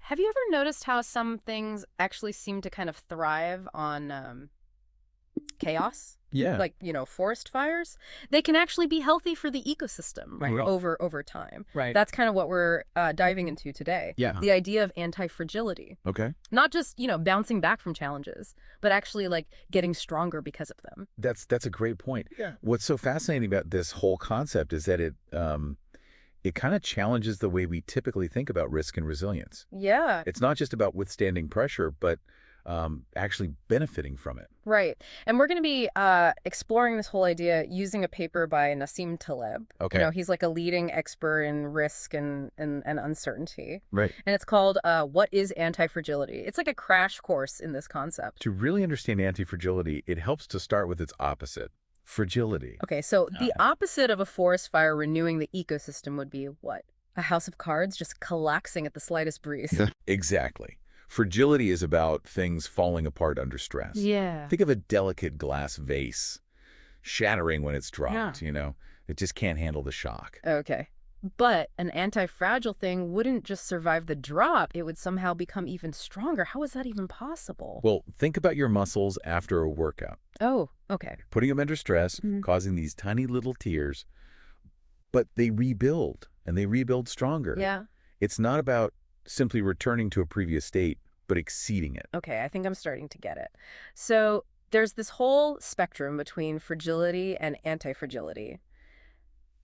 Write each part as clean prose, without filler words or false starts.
Have you ever noticed how some things actually seem to kind of thrive on chaos? Yeah. Like, forest fires? They can actually be healthy for the ecosystem Right. over time. Right. That's kind of what we're diving into today. Yeah. The idea of anti-fragility. Okay. Not just, bouncing back from challenges, but actually like getting stronger because of them. That's a great point. Yeah. What's so fascinating about this whole concept is that it kind of challenges the way we typically think about risk and resilience. Yeah. It's not just about withstanding pressure, but actually benefiting from it. Right. And we're going to be exploring this whole idea using a paper by Nassim Taleb. Okay. He's like a leading expert in risk and uncertainty. Right. And it's called What is Anti-Fragility? It's like a crash course in this concept. To really understand anti-fragility, it helps to start with its opposite, fragility. Okay, so the opposite of a forest fire renewing the ecosystem would be what? A house of cards just collapsing at the slightest breeze. Exactly. Fragility is about things falling apart under stress. Yeah. Think of a delicate glass vase shattering when it's dropped, Yeah. It just can't handle the shock. Okay. But an anti-fragile thing wouldn't just survive the drop. It would somehow become even stronger. How is that even possible? Well, think about your muscles after a workout. Oh, okay. Putting them under stress, Mhm. causing these tiny little tears, but they rebuild, and they rebuild stronger. Yeah. It's not about simply returning to a previous state, but exceeding it. Okay, I think I'm starting to get it. So there's this whole spectrum between fragility and anti-fragility.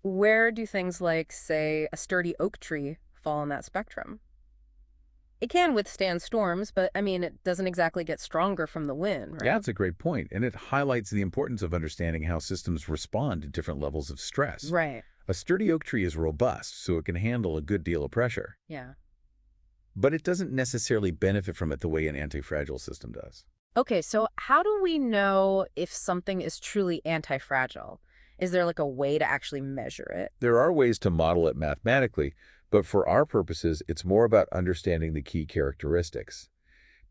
Where do things like, say, a sturdy oak tree fall on that spectrum? It can withstand storms, but I mean, it doesn't exactly get stronger from the wind, right? Yeah, that's a great point, and it highlights the importance of understanding how systems respond to different levels of stress. Right. A sturdy oak tree is robust, so it can handle a good deal of pressure. Yeah. But it doesn't necessarily benefit from it the way an anti-fragile system does. Okay, so how do we know if something is truly anti-fragile? Is there like a way to actually measure it? There are ways to model it mathematically, but for our purposes, it's more about understanding the key characteristics.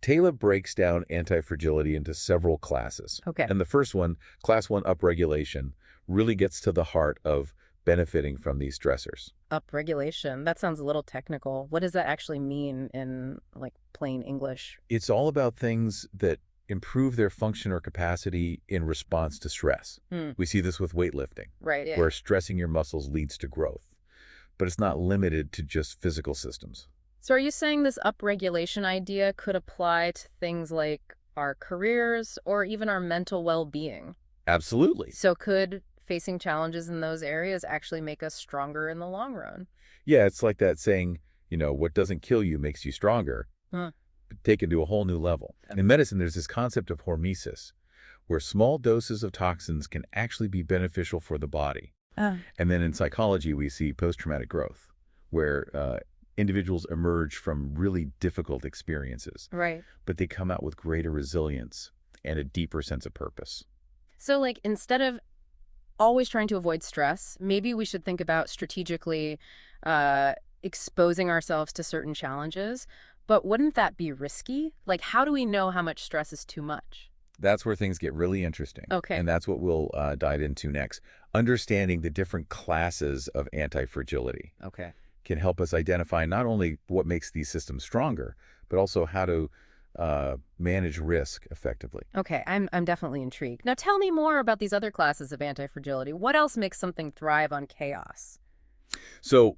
Taleb breaks down anti-fragility into several classes. Okay. And the first one, class 1 upregulation, really gets to the heart of benefiting from these stressors. Upregulation. That sounds a little technical. What does that actually mean in like plain English? It's all about things that improve their function or capacity in response to stress. We see this with weightlifting, Right. Yeah. where stressing your muscles leads to growth. But it's not limited to just physical systems. So are you saying this upregulation idea could apply to things like our careers or even our mental well-being? Absolutely. So could facing challenges in those areas actually make us stronger in the long run? Yeah, it's like that saying, what doesn't kill you makes you stronger, Huh. but taken to a whole new level. In medicine, there's this concept of hormesis, where small doses of toxins can actually be beneficial for the body. And then in psychology, we see post-traumatic growth, where individuals emerge from really difficult experiences, Right. but they come out with greater resilience and a deeper sense of purpose. So like instead of always trying to avoid stress, maybe we should think about strategically exposing ourselves to certain challenges. But wouldn't that be risky? Like, how do we know how much stress is too much? That's where things get really interesting. Okay. And that's what we'll dive into next. Understanding the different classes of anti-fragility Okay. can help us identify not only what makes these systems stronger, but also how to manage risk effectively. Okay, I'm definitely intrigued. Now tell me more about these other classes of anti-fragility. What else makes something thrive on chaos? So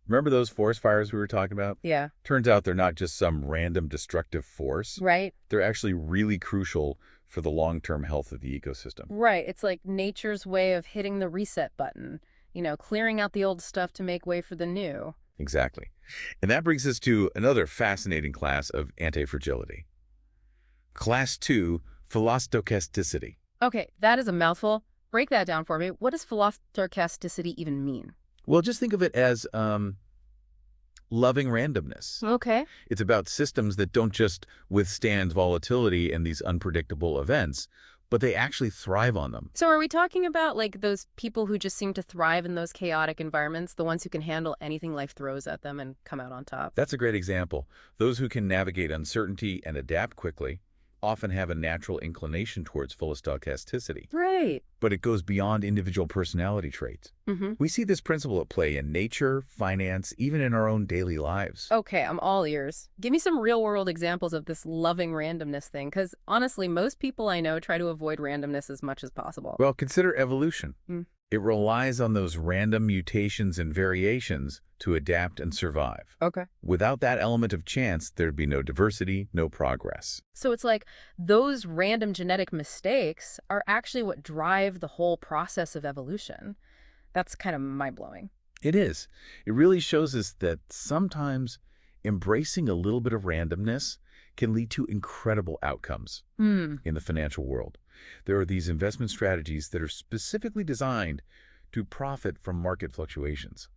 remember those forest fires we were talking about? Yeah. Turns out they're not just some random destructive force. Right? They're actually really crucial for the long-term health of the ecosystem. Right. It's like nature's way of hitting the reset button, clearing out the old stuff to make way for the new. Exactly. And that brings us to another fascinating class of anti-fragility. Class 2, philostocasticity. Okay, that is a mouthful. Break that down for me. What does philostocasticity even mean? Well, just think of it as loving randomness. Okay. It's about systems that don't just withstand volatility and these unpredictable events, but they actually thrive on them. So are we talking about like those people who just seem to thrive in those chaotic environments, the ones who can handle anything life throws at them and come out on top? That's a great example. Those who can navigate uncertainty and adapt quickly, often have a natural inclination towards full stochasticity, Right. but it goes beyond individual personality traits. Mm-hmm. We see this principle at play in nature, finance, even in our own daily lives. Okay, I'm all ears. Give me some real-world examples of this loving randomness thing, because honestly, most people I know try to avoid randomness as much as possible. Well, consider evolution. Mm. It relies on those random mutations and variations to adapt and survive. Okay. Without that element of chance, there'd be no diversity, no progress. So it's like those random genetic mistakes are actually what drive the whole process of evolution. That's kind of mind-blowing. It is. It really shows us that sometimes embracing a little bit of randomness can lead to incredible outcomes Hmm. in the financial world. There are these investment strategies that are specifically designed to profit from market fluctuations.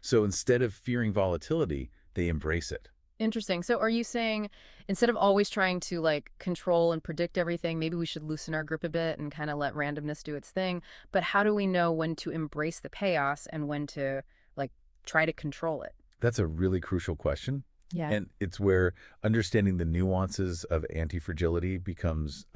So instead of fearing volatility, they embrace it. Interesting. So are you saying instead of always trying to like control and predict everything, maybe we should loosen our grip a bit and kind of let randomness do its thing? But how do we know when to embrace the chaos and when to like try to control it? That's a really crucial question. Yeah. And it's where understanding the nuances of anti-fragility becomes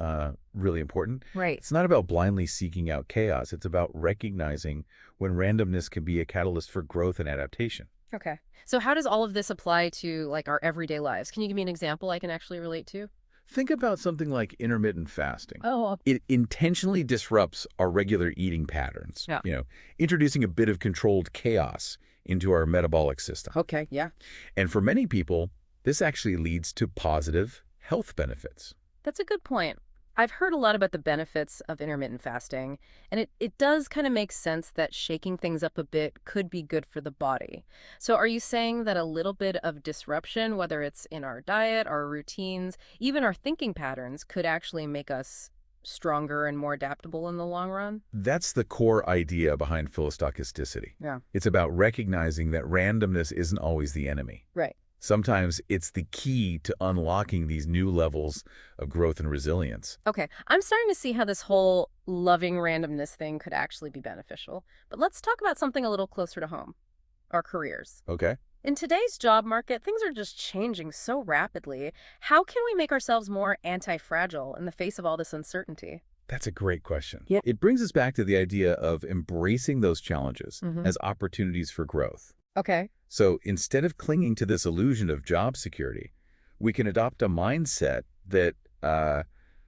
really important. Right. It's not about blindly seeking out chaos. It's about recognizing when randomness can be a catalyst for growth and adaptation. Okay. So how does all of this apply to like our everyday lives? Can you give me an example I can actually relate to? Think about something like intermittent fasting. Oh, It intentionally disrupts our regular eating patterns, yeah. Introducing a bit of controlled chaos into our metabolic system. Okay. Yeah. And for many people, this actually leads to positive health benefits. That's a good point. I've heard a lot about the benefits of intermittent fasting, and it does kind of make sense that shaking things up a bit could be good for the body. So are you saying that a little bit of disruption, whether it's in our diet, our routines, even our thinking patterns, could actually make us stronger and more adaptable in the long run? That's the core idea behind philostochasticity. Yeah. It's about recognizing that randomness isn't always the enemy. Right. Sometimes it's the key to unlocking these new levels of growth and resilience. Okay, I'm starting to see how this whole loving randomness thing could actually be beneficial. But let's talk about something a little closer to home, our careers. Okay? In today's job market, things are just changing so rapidly. How can we make ourselves more anti-fragile in the face of all this uncertainty? That's a great question. Yeah. It brings us back to the idea of embracing those challenges Mhm. as opportunities for growth. Okay. So instead of clinging to this illusion of job security, we can adopt a mindset that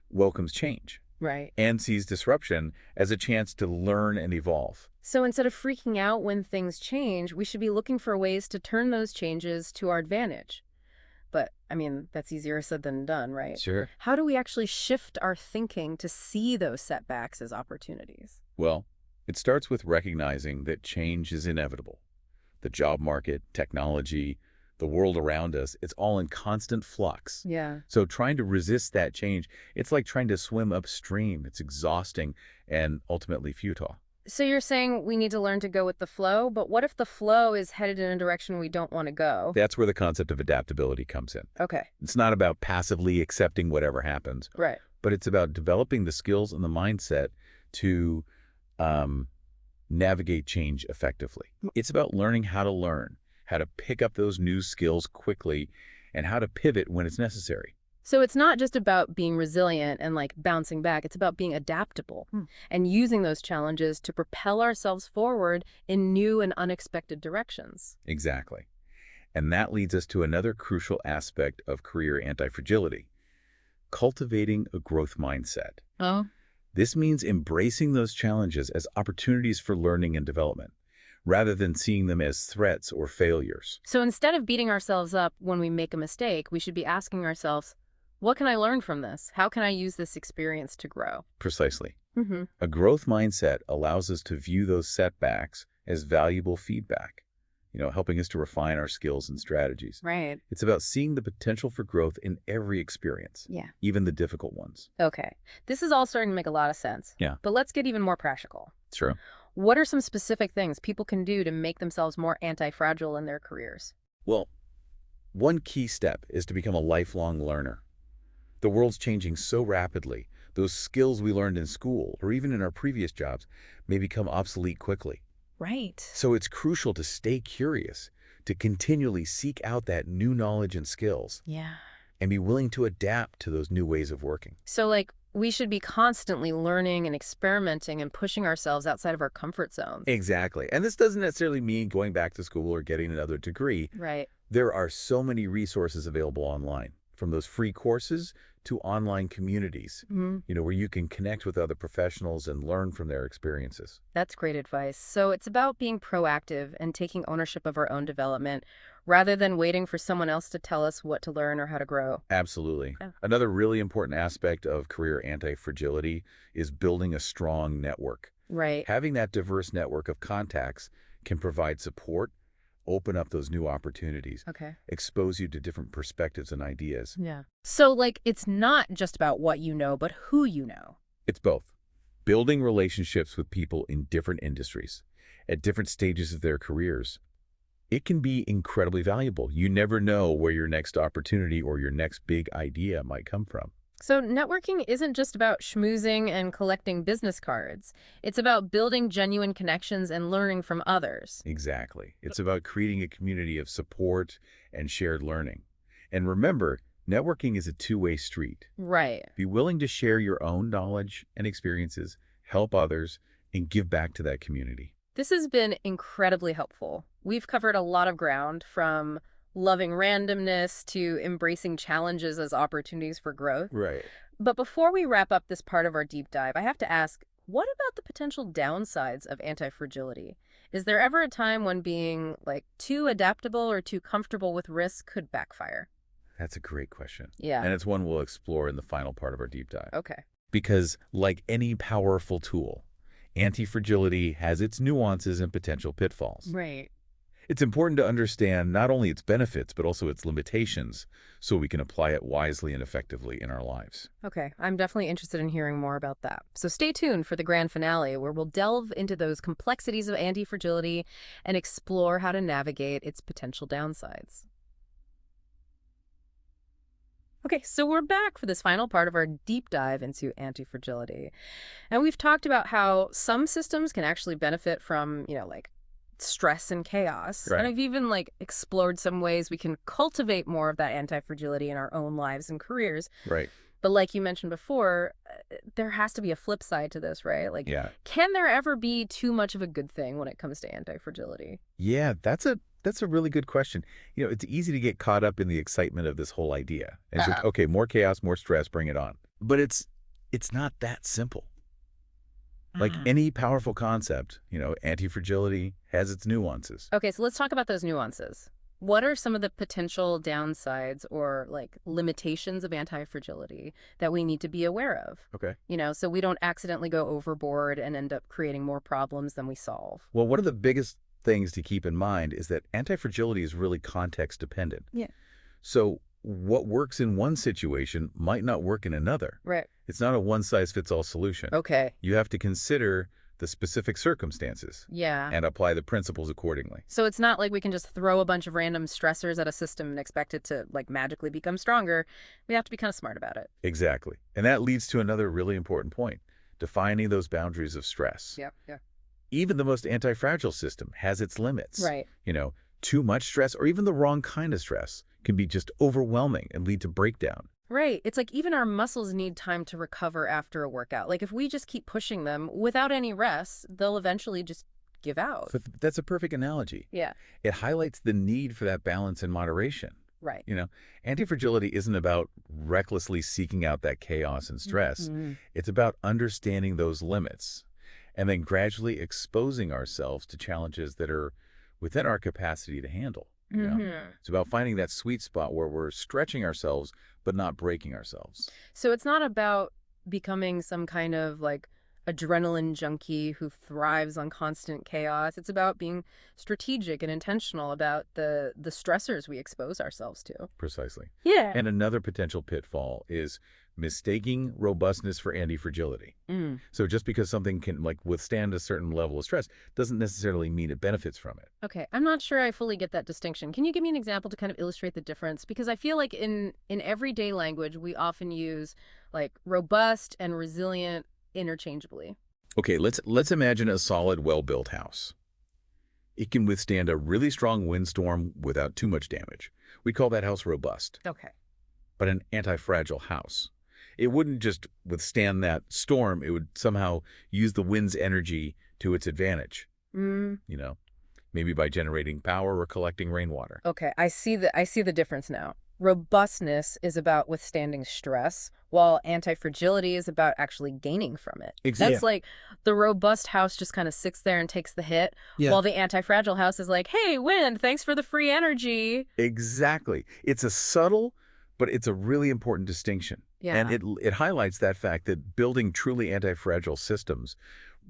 welcomes change Right. and sees disruption as a chance to learn and evolve. So instead of freaking out when things change, we should be looking for ways to turn those changes to our advantage. But, I mean, that's easier said than done, right? Sure. How do we actually shift our thinking to see those setbacks as opportunities? Well, it starts with recognizing that change is inevitable. The job market, technology, the world around us, it's all in constant flux. Yeah. So trying to resist that change, it's like trying to swim upstream. It's exhausting and ultimately futile. So you're saying we need to learn to go with the flow, but what if the flow is headed in a direction we don't want to go? That's where the concept of adaptability comes in. Okay. It's not about passively accepting whatever happens, Right. but it's about developing the skills and the mindset to navigate change effectively. It's about learning how to learn, how to pick up those new skills quickly, and how to pivot when it's necessary. So it's not just about being resilient and like bouncing back. It's about being adaptable and using those challenges to propel ourselves forward in new and unexpected directions. Exactly. And that leads us to another crucial aspect of career anti-fragility, cultivating a growth mindset. Oh. This means embracing those challenges as opportunities for learning and development, rather than seeing them as threats or failures. So instead of beating ourselves up when we make a mistake, we should be asking ourselves, what can I learn from this? How can I use this experience to grow? Precisely. Mm-hmm. A growth mindset allows us to view those setbacks as valuable feedback, helping us to refine our skills and strategies. Right. It's about seeing the potential for growth in every experience, Yeah. even the difficult ones. Okay. This is all starting to make a lot of sense. Yeah. But let's get even more practical. True. What are some specific things people can do to make themselves more anti-fragile in their careers? Well, one key step is to become a lifelong learner. The world's changing so rapidly, those skills we learned in school or even in our previous jobs may become obsolete quickly. Right. So it's crucial to stay curious, to continually seek out that new knowledge and skills. Yeah. and be willing to adapt to those new ways of working. So, like, we should be constantly learning and experimenting and pushing ourselves outside of our comfort zones. Exactly. And this doesn't necessarily mean going back to school or getting another degree. Right. There are so many resources available online, from those free courses to online communities, where you can connect with other professionals and learn from their experiences. That's great advice. So it's about being proactive and taking ownership of our own development rather than waiting for someone else to tell us what to learn or how to grow. Absolutely. Yeah. Another really important aspect of career anti-fragility is building a strong network. Right. Having that diverse network of contacts can provide support, open up those new opportunities, Okay. expose you to different perspectives and ideas. Yeah. So, like, it's not just about what you know, but who you know. It's both. Building relationships with people in different industries, at different stages of their careers, it can be incredibly valuable. You never know where your next opportunity or your next big idea might come from. So networking isn't just about schmoozing and collecting business cards. It's about building genuine connections and learning from others. Exactly. It's about creating a community of support and shared learning. And remember, networking is a two-way street. Right. Be willing to share your own knowledge and experiences, help others, and give back to that community. This has been incredibly helpful. We've covered a lot of ground, from loving randomness to embracing challenges as opportunities for growth. Right. But before we wrap up this part of our deep dive, I have to ask, what about the potential downsides of anti-fragility? Is there ever a time when being, like, too adaptable or too comfortable with risk could backfire? That's a great question. Yeah. And it's one we'll explore in the final part of our deep dive. Okay. Because, like any powerful tool, anti-fragility has its nuances and potential pitfalls. Right. It's important to understand not only its benefits, but also its limitations, so we can apply it wisely and effectively in our lives. Okay, I'm definitely interested in hearing more about that. So stay tuned for the grand finale, where we'll delve into those complexities of anti-fragility and explore how to navigate its potential downsides. Okay, so we're back for this final part of our deep dive into anti-fragility. And we've talked about how some systems can actually benefit from, like, stress and chaos. Right. And I've even, like, explored some ways we can cultivate more of that anti-fragility in our own lives and careers. Right. But like you mentioned before, there has to be a flip side to this, right? Like, Yeah. can there ever be too much of a good thing when it comes to anti-fragility? Yeah, that's a really good question. It's easy to get caught up in the excitement of this whole idea. And just, okay, more chaos, more stress, bring it on. But it's not that simple. Like any powerful concept, anti-fragility has its nuances. Okay, so let's talk about those nuances. What are some of the potential downsides or, like, limitations of anti-fragility that we need to be aware of? Okay. So we don't accidentally go overboard and end up creating more problems than we solve. Well, one of the biggest things to keep in mind is that anti-fragility is really context dependent. Yeah. So what works in one situation might not work in another. Right. It's not a one-size-fits-all solution. Okay. You have to consider the specific circumstances Yeah. and apply the principles accordingly. So it's not like we can just throw a bunch of random stressors at a system and expect it to, like, magically become stronger. We have to be kind of smart about it. Exactly. And that leads to another really important point, defining those boundaries of stress. Yeah. Yeah. Even the most anti-fragile system has its limits. Right. Too much stress or even the wrong kind of stress can be just overwhelming and lead to breakdown. Right. It's like even our muscles need time to recover after a workout. Like, if we just keep pushing them without any rest, they'll eventually just give out. But that's a perfect analogy. Yeah. It highlights the need for that balance and moderation. Right. Anti-fragility isn't about recklessly seeking out that chaos and stress. It's about understanding those limits and then gradually exposing ourselves to challenges that are within our capacity to handle. It's about finding that sweet spot where we're stretching ourselves but not breaking ourselves. So it's not about becoming some kind of, like, adrenaline junkie who thrives on constant chaos. It's about being strategic and intentional about the stressors we expose ourselves to. Precisely. Yeah. And another potential pitfall is mistaking robustness for anti-fragility. So just because something can, like, withstand a certain level of stress doesn't necessarily mean it benefits from it. Okay, I'm not sure I fully get that distinction. Can you give me an example to kind of illustrate the difference? Because I feel like in everyday language, we often use, like, robust and resilient interchangeably. Okay, let's imagine a solid, well-built house. It can withstand a really strong windstorm without too much damage. We call that house robust. Okay. but an anti-fragile house. It wouldn't just withstand that storm. It would somehow use the wind's energy to its advantage, Mm, you know, maybe by generating power or collecting rainwater. okay, I see the difference now. Robustness is about withstanding stress, while anti-fragility is about actually gaining from it. Exactly. That's like the robust house just kind of sits there and takes the hit, Yeah. while the anti-fragile house is like, hey, wind, thanks for the free energy. Exactly. It's a subtle, but it's a really important distinction. And Yeah. it highlights that fact that building truly anti-fragile systems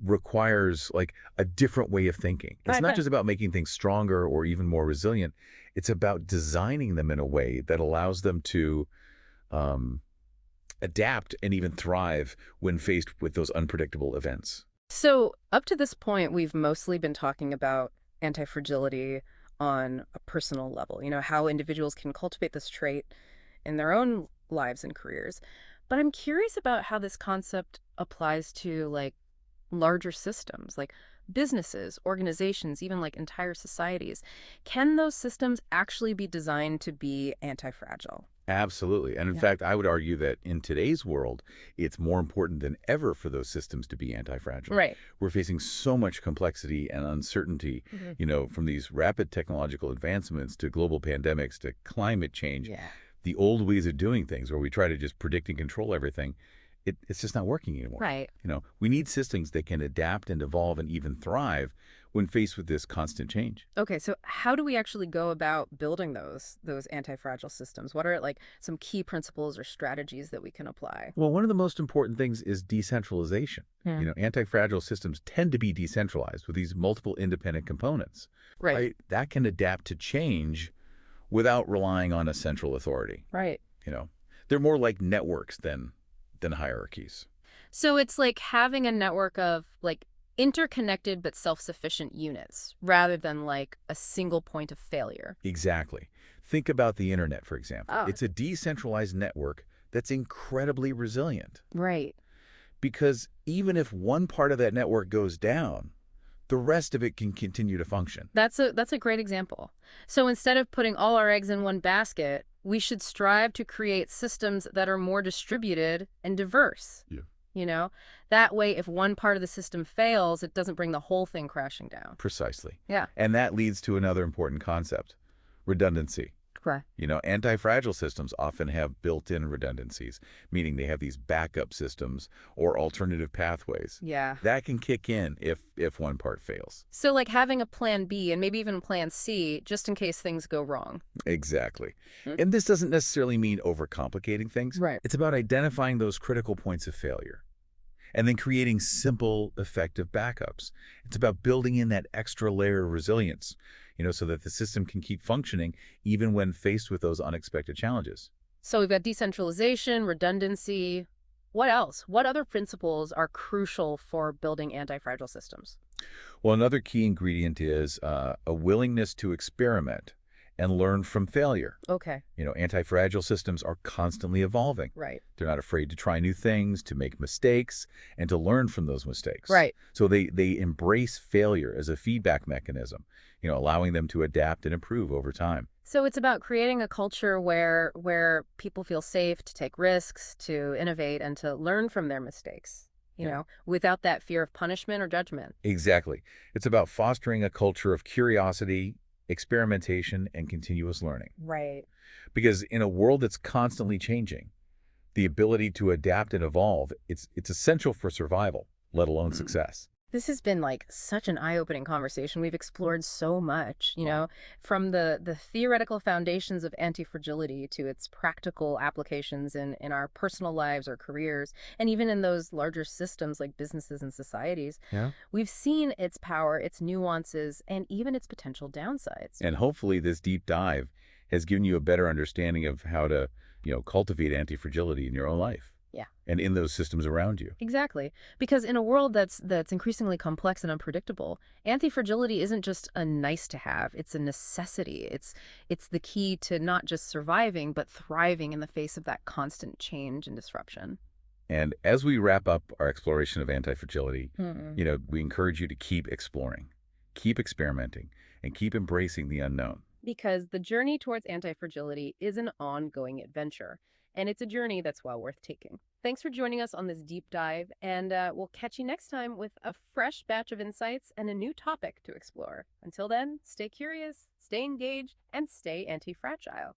requires like a different way of thinking. It's I not bet. just about making things stronger or even more resilient. It's about designing them in a way that allows them to um, adapt and even thrive when faced with those unpredictable events. So, up to this point, we've mostly been talking about anti-fragility on a personal level, how individuals can cultivate this trait in their own lives and careers. But I'm curious about how this concept applies to like larger systems, like businesses, organizations, even like entire societies. Can those systems actually be designed to be anti-fragile? Absolutely. And in Yeah. fact, I would argue that in today's world, it's more important than ever for those systems to be anti-fragile. Right. We're facing so much complexity and uncertainty, Hmm. from these rapid technological advancements to global pandemics to climate change. Yeah. The old ways of doing things where we try to just predict and control everything, it's just not working anymore. Right. We need systems that can adapt and evolve and even thrive when faced with this constant change. Okay, so how do we actually go about building those anti-fragile systems? What are like some key principles or strategies that we can apply? Well, one of the most important things is decentralization. Yeah. Anti-fragile systems tend to be decentralized with these multiple independent components, Right. right? That can adapt to change without relying on a central authority. Right. You know, they're more like networks than hierarchies. So it's like having a network of like interconnected but self-sufficient units rather than like a single point of failure. Exactly. Think about the internet, for example. Oh, It's a decentralized network that's incredibly resilient right. because even if one part of that network goes down, the rest of it can continue to function. That's a great example. So instead of putting all our eggs in one basket, we should strive to create systems that are more distributed and diverse. Yeah. You know, that way, if one part of the system fails, it doesn't bring the whole thing crashing down. Precisely. Yeah. And that leads to another important concept, redundancy. Correct. Anti-fragile systems often have built-in redundancies, meaning they have these backup systems or alternative pathways. Yeah. That can kick in if one part fails. So like having a plan B and maybe even plan C just in case things go wrong. Exactly. Hmm? And this doesn't necessarily mean overcomplicating things. Right. It's about identifying those critical points of failure and then creating simple, effective backups. It's about building in that extra layer of resilience, so that the system can keep functioning even when faced with those unexpected challenges. So we've got decentralization, redundancy. What else? What other principles are crucial for building anti-fragile systems? Well, another key ingredient is a willingness to experiment and learn from failure. Okay. Anti-fragile systems are constantly evolving. Right. They're not afraid to try new things, to make mistakes, and to learn from those mistakes. Right. So they embrace failure as a feedback mechanism, allowing them to adapt and improve over time. So it's about creating a culture where people feel safe to take risks, to innovate, and to learn from their mistakes, without that fear of punishment or judgment. Exactly. It's about fostering a culture of curiosity, experimentation, and continuous learning. Right. Because in a world that's constantly changing, the ability to adapt and evolve, it's essential for survival, let alone success. This has been like such an eye-opening conversation. We've explored so much, from the theoretical foundations of anti-fragility to its practical applications in our personal lives or careers, and even in those larger systems like businesses and societies. Yeah. We've seen its power, its nuances, and even its potential downsides. And hopefully this deep dive has given you a better understanding of how to, cultivate anti-fragility in your own life. Yeah. And in those systems around you. Exactly. Because in a world that's increasingly complex and unpredictable, anti-fragility isn't just a nice to have, it's a necessity. It's the key to not just surviving, but thriving in the face of that constant change and disruption. And as we wrap up our exploration of anti-fragility, Mm. we encourage you to keep exploring, keep experimenting, and keep embracing the unknown. Because the journey towards anti-fragility is an ongoing adventure. And it's a journey that's well worth taking. Thanks for joining us on this deep dive, and we'll catch you next time with a fresh batch of insights and a new topic to explore. Until then, stay curious, stay engaged, and stay anti-fragile.